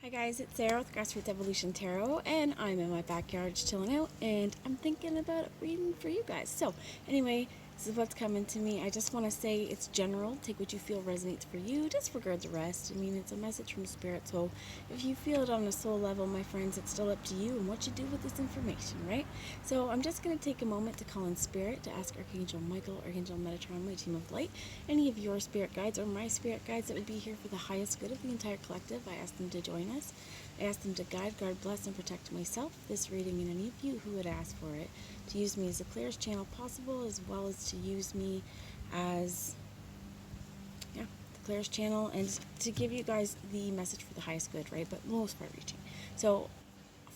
Hi guys, it's Sarah with Grassroots Evolution Tarot, and I'm in my backyard just chilling out, and I'm thinking about reading for you guys. So, anyway, this is what's coming to me. I just want to say it's general. Take what you feel resonates for you. Disregard the rest. I mean, it's a message from Spirit, so if you feel it on a soul level, my friends, it's still up to you and what you do with this information, right? So, I'm just going to take a moment to call in Spirit to ask Archangel Michael, Archangel Metatron, my team of light, any of your spirit guides or my spirit guides that would be here for the highest good of the entire collective. I ask them to join us. I ask them to guide, guard, bless, and protect myself, this reading, and any of you who would ask for it, to use me as the clearest channel possible, as well as to use me as, the clearest channel, and to give you guys the message for the highest good, right? But most far-reaching. So,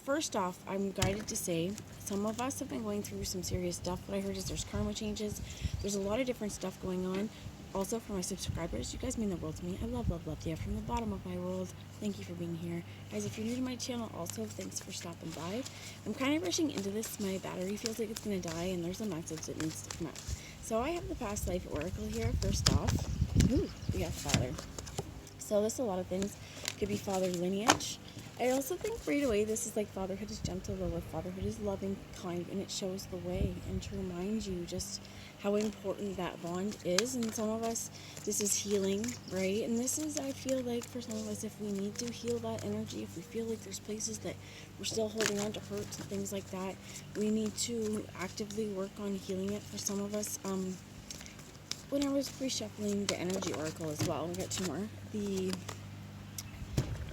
first off, I'm guided to say some of us have been going through some serious stuff. What I heard is there's karma changes. There's a lot of different stuff going on. Also, for my subscribers, you guys mean the world to me. I love you from the bottom of my world. Thank you for being here. Guys, if you're new to my channel, also, thanks for stopping by. I'm kind of rushing into this. My battery feels like it's going to die, and there's a message that needs to come out. So I have the past life oracle here, first off. Ooh, we got Father. So this is a lot of things. Could be father lineage. I also think right away this is like fatherhood is gentle, Lilith. Fatherhood is loving, kind, and it shows the way. And to remind you just how important that bond is. And some of us, this is healing, right? And this is, I feel like, for some of us, if we need to heal that energy, if we feel like there's places that we're still holding on to hurts and things like that, we need to actively work on healing it. For some of us, when I was reshuffling the energy oracle as well, we got two more. The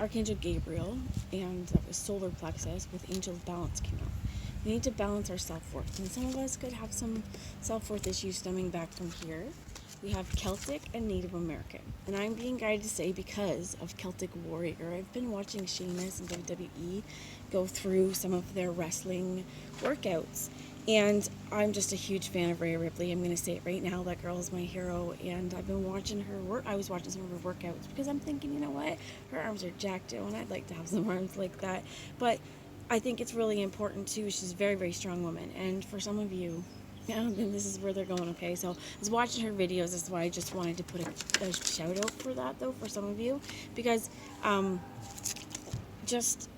Archangel Gabriel and that was solar plexus with angel balance came out. We need to balance our self-worth, and some of us could have some self-worth issues stemming back from here. We have Celtic and Native American, and I'm being guided to say because of Celtic Warrior. I've been watching Sheamus and WWE go through some of their wrestling workouts, and I'm just a huge fan of Rhea Ripley. I'm going to say it right now. That girl is my hero. And I've been watching her work. I was watching some of her workouts because I'm thinking, you know what? Her arms are jacked out, and I'd like to have some arms like that. But I think it's really important, too. She's a very, very strong woman. And for some of you, and this is where they're going, okay? So I was watching her videos. That's why I just wanted to put a shout out for that, though, for some of you. Because just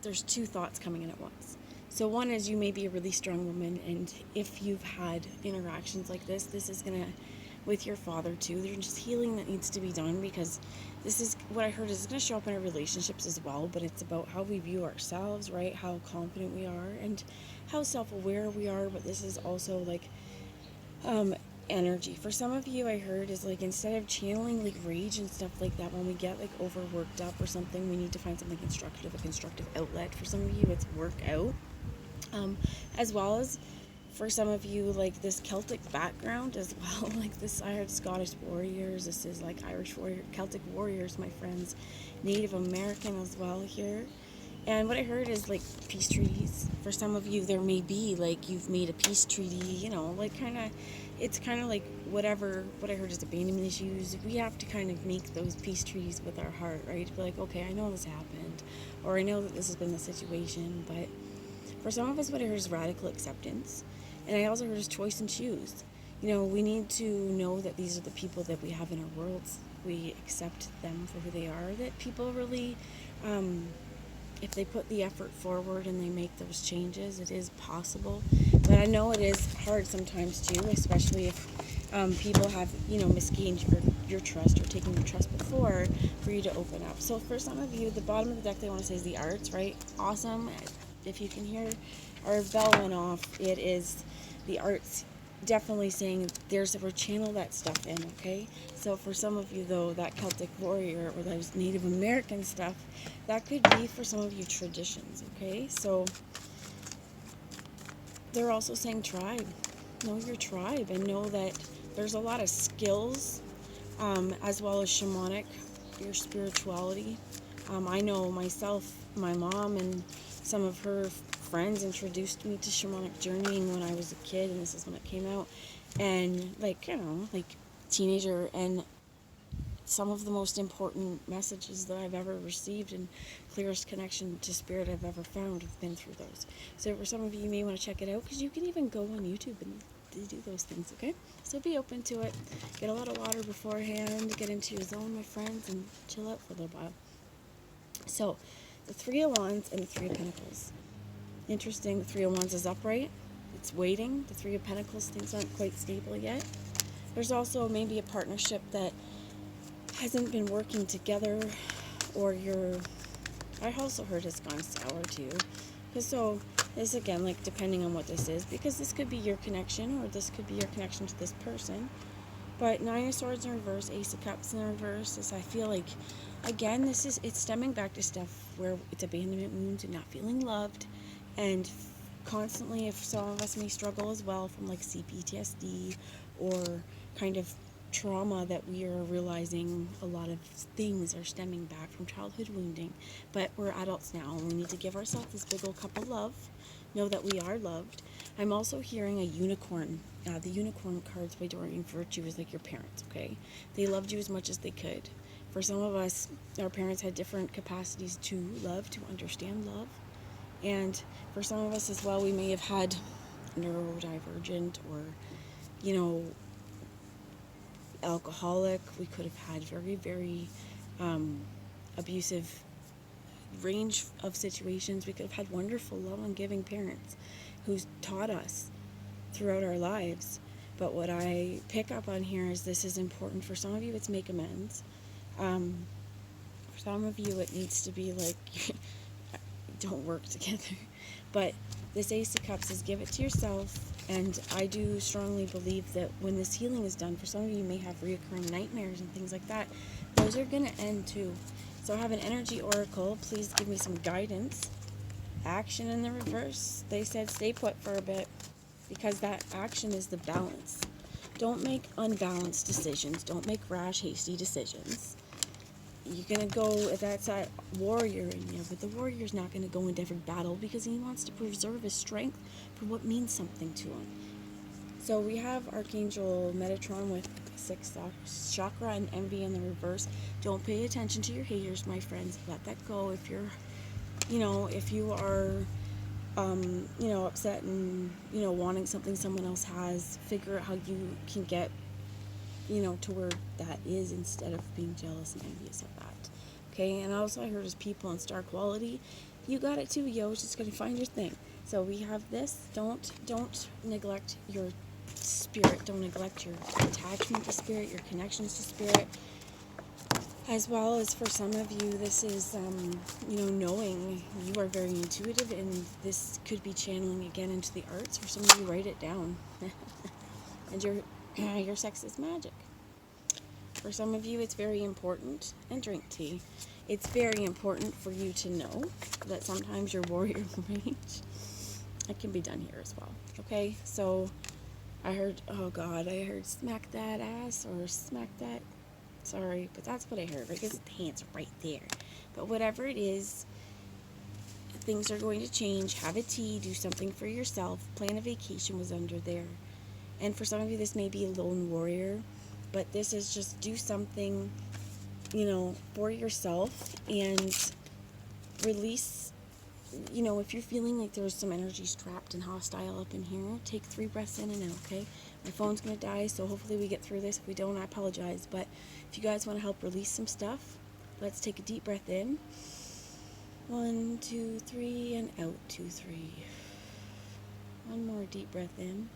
there's two thoughts coming in at once. So one is you may be a really strong woman, and if you've had interactions like this is gonna, with your father too, there's just healing that needs to be done, because this is what I heard is gonna show up in our relationships as well, but it's about how we view ourselves, right? How confident we are and how self-aware we are, but this is also like energy. For some of you, I heard is like instead of channeling like rage and stuff like that, when we get like overworked up or something, we need to find something constructive, a constructive outlet. For some of you, it's workout, as well as for some of you, like this Celtic background as well. Like this, I heard Scottish warriors. This is like Irish warrior, Celtic warriors, my friends, Native American as well here. And what I heard is like peace treaties. For some of you, there may be like you've made a peace treaty, like kind of, it's kind of like whatever, what I heard is abandonment issues. We have to kind of make those peace treaties with our heart, right? To be like, okay, I know this happened, or I know that this has been the situation, but for some of us, what I heard is radical acceptance. And I also heard is choice and choose. We need to know that these are the people that we have in our worlds. We accept them for who they are. That people really, if they put the effort forward and they make those changes, it is possible. But I know it is hard sometimes too, especially if people have, misgained your trust or taken your trust before for you to open up. So for some of you, the bottom of the deck they want to say is the arts, right? Awesome. If you can hear our bell went off, it is the arts definitely saying we're channel that stuff in, okay? So for some of you though, that Celtic warrior or those Native American stuff, that could be for some of you traditions, okay? So they're also saying tribe. Know your tribe and know that there's a lot of skills, as well as shamanic, your spirituality. I know myself, my mom and some of her friends introduced me to shamanic journeying when I was a kid, and this is when it came out, and like teenager, and some of the most important messages that I've ever received and clearest connection to spirit I've ever found have been through those. So for some of you, you may want to check it out, because you can even go on YouTube and do those things, okay? So be open to it. Get a lot of water beforehand, get into your zone, my friends, and chill out for a little while. So, the Three of Wands and the Three of Pentacles. Interesting, the Three of Wands is upright. It's waiting. The Three of Pentacles, things aren't quite stable yet. There's also maybe a partnership that hasn't been working together, or I also heard it's gone sour too. So, this again, like, depending on what this is, because this could be your connection, or this could be your connection to this person. But Nine of Swords in reverse, Ace of Cups in reverse, is, I feel like, again, it's stemming back to stuff where it's abandonment wounds and not feeling loved, and constantly, if some of us may struggle as well from like CPTSD or kind of trauma, that we are realizing a lot of things are stemming back from childhood wounding. But we're adults now, and we need to give ourselves this big old cup of love, know that we are loved. I'm also hearing a unicorn. The unicorn cards by Doreen Virtue is like your parents, okay? They loved you as much as they could. For some of us, our parents had different capacities to love, to understand love. And for some of us as well, we may have had neurodivergent, or, alcoholic. We could have had very, very abusive range of situations. We could have had wonderful, love giving parents who's taught us throughout our lives. But what I pick up on here is this is important. For some of you, it's make amends. For some of you, it needs to be like, don't work together. But this Ace of Cups is give it to yourself. And I do strongly believe that when this healing is done, for some of you may have reoccurring nightmares and things like that, those are going to end too. So I have an energy oracle. Please give me some guidance. Action in the reverse. They said stay put for a bit, because that action is the balance. Don't make unbalanced decisions. Don't make rash, hasty decisions. You're going to go, that's that warrior in you, but the warrior's not going to go into every battle because he wants to preserve his strength for what means something to him. So we have Archangel Metatron with 6th chakra and envy in the reverse. Don't pay attention to your haters, my friends. Let that go. If you're, if you are, upset and, wanting something someone else has, figure out how you can get to where that is, instead of being jealous and envious of that. Okay, and also I heard as people in star quality, you got it too, yo. It's just gonna find your thing. So we have this. Don't neglect your spirit. Don't neglect your attachment to spirit, your connections to spirit. As well as for some of you, this is, knowing you are very intuitive, and this could be channeling again into the arts. For some of you, write it down. And your sex is magic. For some of you, it's very important, and drink tea. It's very important for you to know that sometimes your warrior range, it can be done here as well. Okay, so I heard smack that ass, or smack that, sorry, but that's what I heard, because the hands are right there. But whatever it is, things are going to change. Have a tea, do something for yourself. Plan a vacation was under there. And for some of you, this may be a lone warrior, but this is just do something, for yourself, and release, if you're feeling like there's some energies trapped and hostile up in here, take 3 breaths in and out, okay? My phone's going to die, so hopefully we get through this. If we don't, I apologize. But if you guys want to help release some stuff, let's take a deep breath in. 1, 2, 3, and out. 2, 3. One more deep breath in.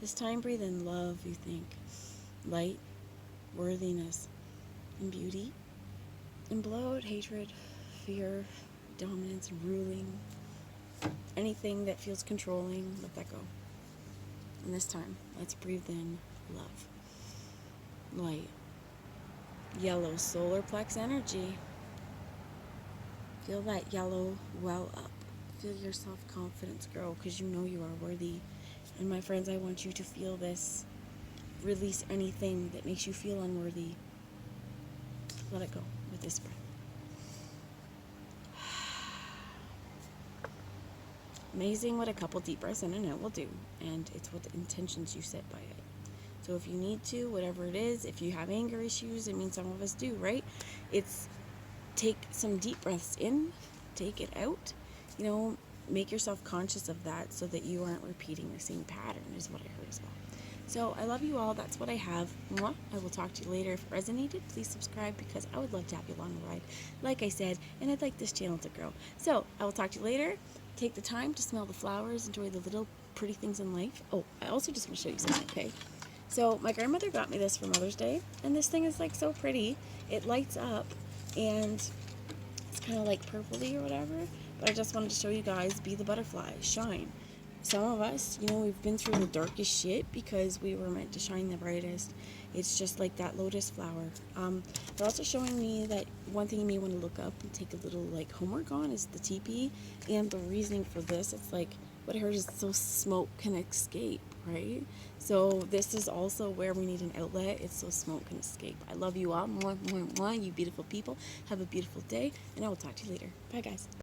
This time, breathe in love, you think. Light, worthiness, and beauty. And blow out hatred, fear, dominance, ruling. Anything that feels controlling, let that go. And this time, let's breathe in love. Light. Yellow, solar plex energy. Feel that yellow well up. Feel your self-confidence grow, because you know you are worthy. And my friends, I want you to feel this. Release anything that makes you feel unworthy. Let it go with this breath. Amazing what a couple deep breaths in and out will do. And it's what the intentions you set by it. So if you need to, whatever it is, if you have anger issues, I mean, some of us do, right? It's take some deep breaths in, take it out, make yourself conscious of that, so that you aren't repeating the same pattern, is what I heard as well. So I love you all. That's what I have. Mwah. I will talk to you later. If it resonated, please subscribe because I would love to have you along the ride, like I said, and I'd like this channel to grow. So I will talk to you later. Take the time to smell the flowers, enjoy the little pretty things in life. Oh, I also just want to show you something, okay? So my grandmother got me this for Mother's Day, and this thing is like so pretty. It lights up, and it's kind of like purpley or whatever. But I just wanted to show you guys, be the butterfly, shine. Some of us, you know, we've been through the darkest shit because we were meant to shine the brightest. It's just like that lotus flower. They're also showing me that one thing you may want to look up and take a little like homework on is the teepee, and the reasoning for this. It's like what I heard is so smoke can escape, right? So this is also where we need an outlet. It's so smoke can escape. I love you all. Mwah, mwah, mwah, you beautiful people. Have a beautiful day, and I will talk to you later. Bye, guys.